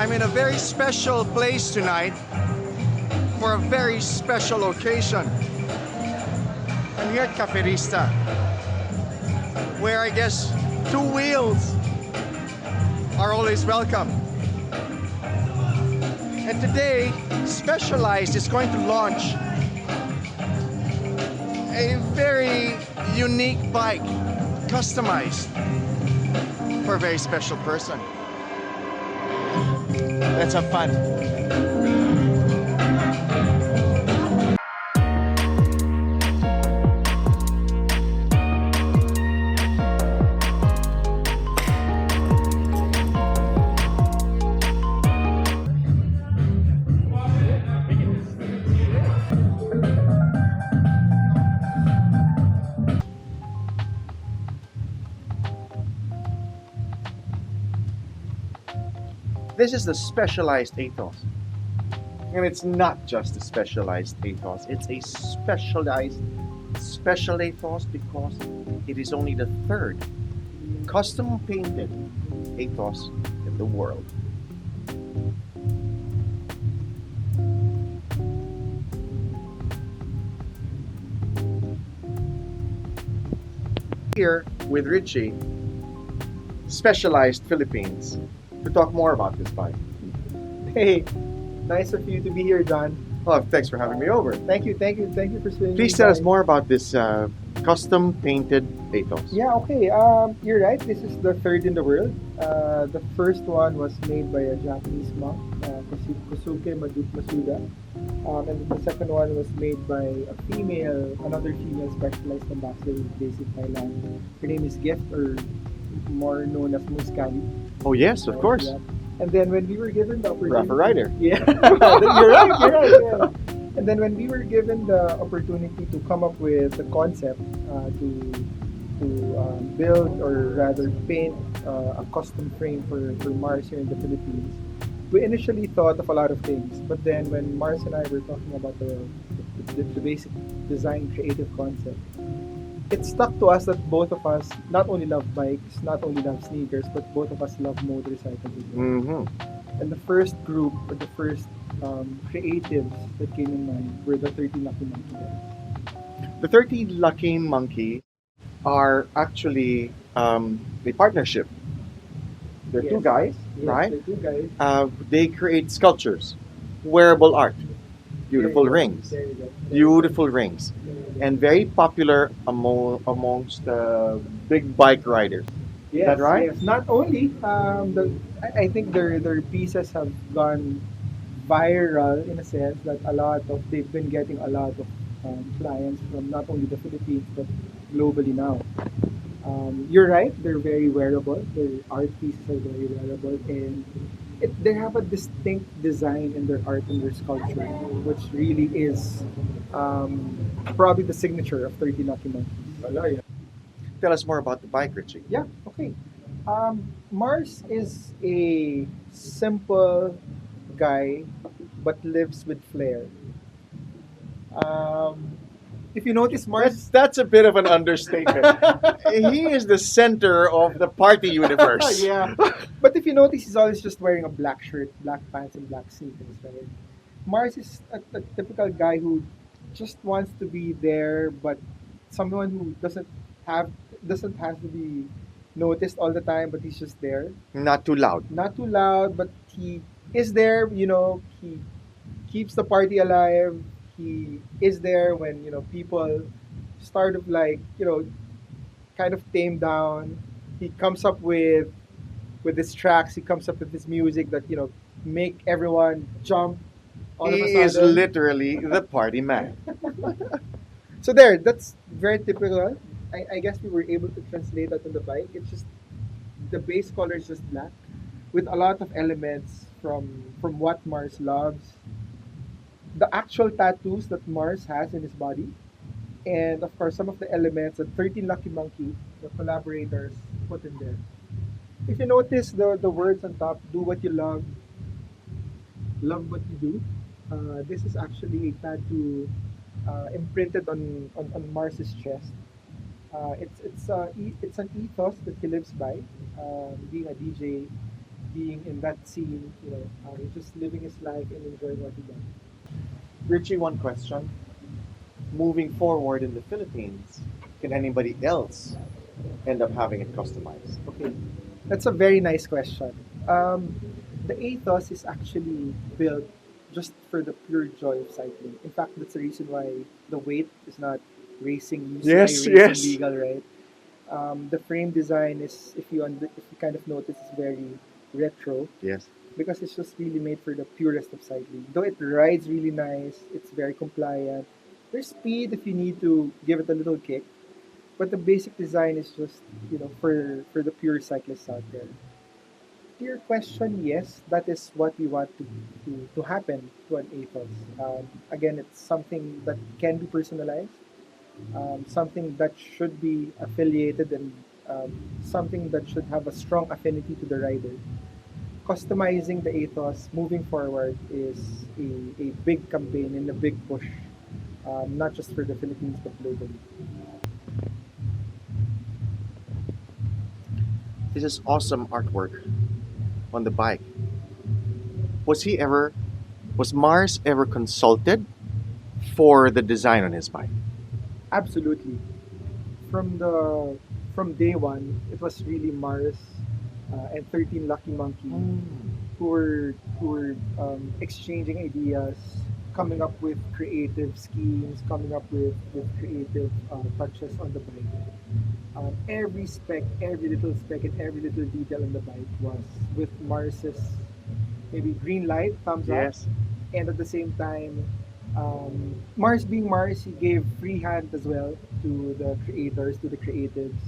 I'm in a very special place tonight for a very special occasion. I'm here at Caferista, where I guess two wheels are always welcome. And today, Specialized is going to launch a very unique bike, customized for a very special person. Let's have fun. This is the Specialized Aethos. And it's not just a Specialized Aethos, it's a specialized special Aethos because it is only the third custom-painted Aethos in the world. Here with Richie, Specialized Philippines, to talk more about this bike. Hey, nice of you to be here, John. Oh, thanks for having me over. Thank you for swinging. Please tell us more about this custom-painted Aethos. Yeah, okay. You're right. This is the third in the world. The first one was made by a Japanese monk, Kosuke Masuda. And the second one was made by another female specialized ambassador based in Thailand. Her name is Gift, or more known as Muscali. Oh yes, of course. Yeah. And then when we were given the opportunity, Rough Rider. Yeah, you're right. Yeah. And then when we were given the opportunity to come up with the concept to build, or rather paint, a custom frame for Mars here in the Philippines, we initially thought of a lot of things. But then when Mars and I were talking about the basic design creative concept, it stuck to us that both of us not only love bikes, not only love sneakers, but both of us love motorcycles as well. Mm-hmm. And the first group, or the first creatives that came in mind were the 30 Lucky Monkey guys. The 30 Lucky Monkey are actually a partnership. They're Yes. two guys, Yes, right? the two guys. They create sculptures, wearable art, beautiful There you go. rings, There you go. beautiful rings, There you go. and very popular amongst big bike riders. Yes, that right? Yes. Not only I think their pieces have gone viral in a sense that they've been getting a lot of clients from not only the Philippines but globally now. You're right; they're very wearable. Their art pieces are very wearable, and they have a distinct design in their art and their sculpture, which really is probably the signature of 30 Lucky Monkeys. Tell us more about the bike, Richie. Yeah, okay. Mars is a simple guy, but lives with flair. If you notice, Mars. That's a bit of an understatement. He is the center of the party universe. Yeah. But if you notice, he's always just wearing a black shirt, black pants, and black sneakers, right? Mars is a typical guy who just wants to be there, but someone who doesn't have to be noticed all the time, but he's just there. Not too loud. Not too loud, but he is there. He keeps the party alive. He is there when people start of kind of tame down. He comes up with his tracks. He comes up with his music that make everyone jump. All He of a is sudden. literally the party man. So that's very typical. I guess we were able to translate that on the bike. It's just the base color is just black, with a lot of elements from what Mars loves. The actual tattoos that Mars has in his body, and of course some of the elements that 13 Lucky Monkey, the collaborators, put in there. If you notice the words on top, do what you love what you do. This is actually a tattoo imprinted on Mars's chest. It's an ethos that he lives by, being a DJ, being in that scene. He's just living his life and enjoying what he does. Richie, one question. Moving forward in the Philippines, can anybody else end up having it customized? Okay, that's a very nice question. The Athos is actually built just for the pure joy of cycling. In fact, that's the reason why the weight is not racing UCI Yes, racing yes. legal, right? The frame design is, if you kind of notice, is very retro Yes. because it's just really made for the purest of cycling. Though it rides really nice, it's very compliant. There's speed if you need to give it a little kick, but the basic design is just for the pure cyclists out there. To your question, yes, that is what we want to happen to an Athos. Again, it's something that can be personalized, something that should be affiliated, and something that should have a strong affinity to the rider. Customizing the Athos moving forward is a big campaign and a big push, not just for the Philippines but globally. This is awesome artwork on the bike. Was Mars ever consulted for the design on his bike? Absolutely. From day one, it was really Mars and 13 Lucky Monkey who were exchanging ideas, coming up with creative schemes, coming up with creative touches on the bike. Every spec, every little spec, and every little detail on the bike was with Mars's maybe green light, thumbs up, Yes. and at the same time, Mars being Mars, he gave free hand as well to the creators, to the creatives,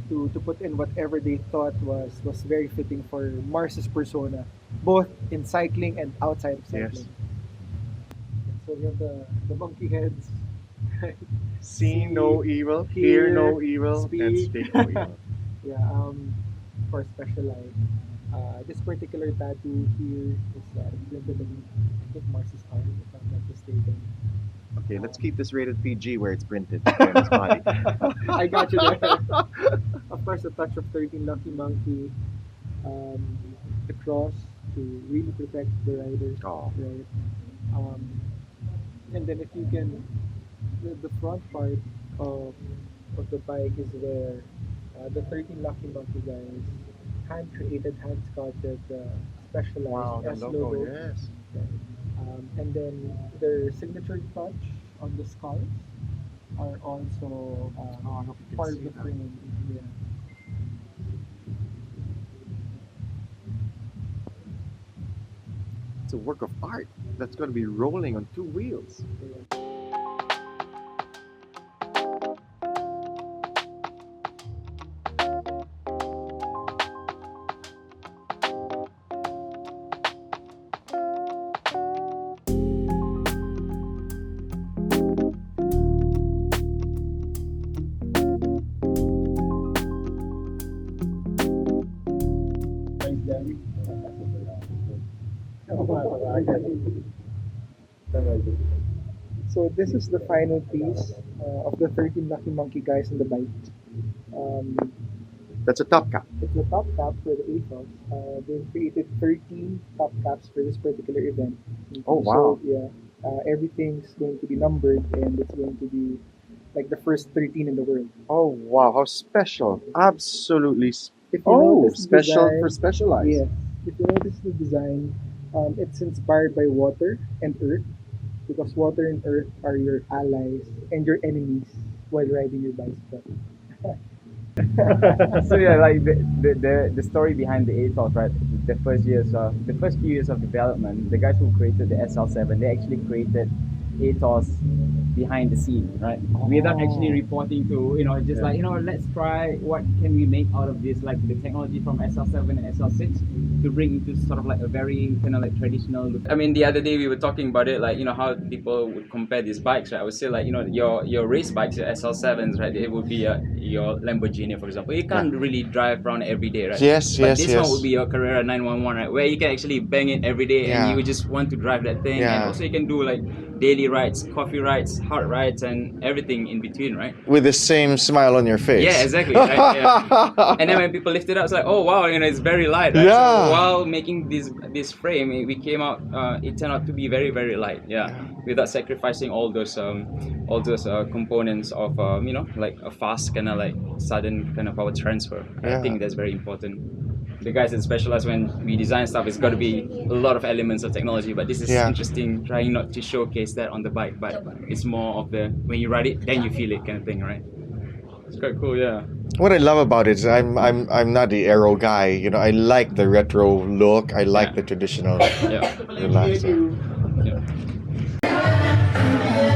to put in whatever they thought was very fitting for Mars's persona, both in cycling and outside of Yes. cycling. So we have the monkey heads, See no evil, hear no evil, and speak. speak no evil. Yeah, for Specialized. This particular tattoo here is printed in, I think, Mars's arm, if I'm not mistaken. Okay, let's keep this rated PG where it's printed on his body. I got you there. Of course, a touch of 13 Lucky Monkey, the cross to really protect the riders, Oh. right? Um, and then if you can, the front part of of the bike is where the 13 Lucky Monkey guys hand created, hand sculpted the Specialized Wow, the S logo, logo. yes. And then their signature touch on the skulls are also Oh, I hope you can part see of the that. frame. Yeah. It's a work of art that's going to be rolling on two wheels. So this is the final piece of the 13 Lucky Monkey guys on the bike. Um, That's a top cap. it's the top cap for the Athos. They created 13 top caps for this particular event. Oh, wow. So yeah, everything's going to be numbered, and it's going to be like the first 13 in the world. Oh, wow, how special. Absolutely. If you Oh, notice the special design, for Specialized. yes, if you notice the design, it's inspired by water and earth, because water and earth are your allies and your enemies while riding your bicycle. So yeah, like the story behind the Athos, right? The first few years of development, the guys who created the SL7, they actually created Athos behind the scene, right? Without actually reporting to, just like, let's try what can we make out of this, like the technology from SL7 and SL6 to bring into sort of like a very kind of like traditional look. I mean, the other day we were talking about it, like, how people would compare these bikes, right? I would say, like, your race bikes, your SL7s, right? It would be your Lamborghini, for example. You can't really drive around every day, right? Yes, But yes, this yes. one would be your Carrera 911, right? Where you can actually bang it every day Yeah. and you would just want to drive that thing. Yeah. And also you can do like daily rides, coffee rides, hard rides, and everything in between, right? With the same smile on your face. Yeah, exactly. Right? Yeah. And then when people lift it up, it's like, oh wow, it's very light. Right? Yeah. So while making this frame, we came out. It turned out to be very very light. Yeah. Without sacrificing all those components of like a fast kind of like sudden kind of power transfer. Yeah. I think that's very important. The guys that specialize when we design stuff, it's got to be a lot of elements of technology, but this is interesting, trying not to showcase that on the bike, but it's more of the when you ride it, then you feel it kind of thing, right? It's quite cool, yeah. What I love about it is I'm not the aero guy. I like the retro look. I like the traditional relaxer. Yeah.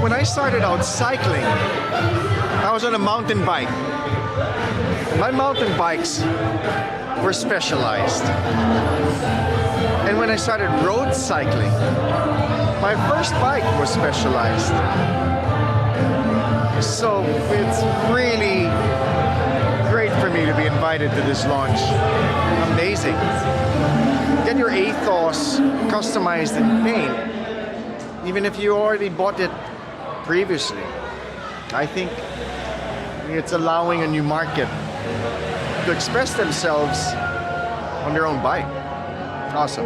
When I started out cycling, I was on a mountain bike. My mountain bikes were specialized. And when I started road cycling, my first bike was specialized. So it's really great for me to be invited to this launch. Amazing. Get your Athos customized in paint, even if you already bought it previously. I think it's allowing a new market to express themselves on their own bike. Awesome.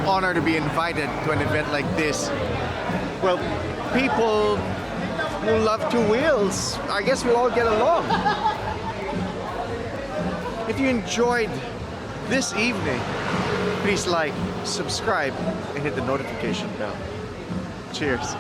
Honor to be invited to an event like this. Well, people who love two wheels, I guess we'll all get along. If you enjoyed this evening, please like, subscribe, and hit the notification bell. Cheers.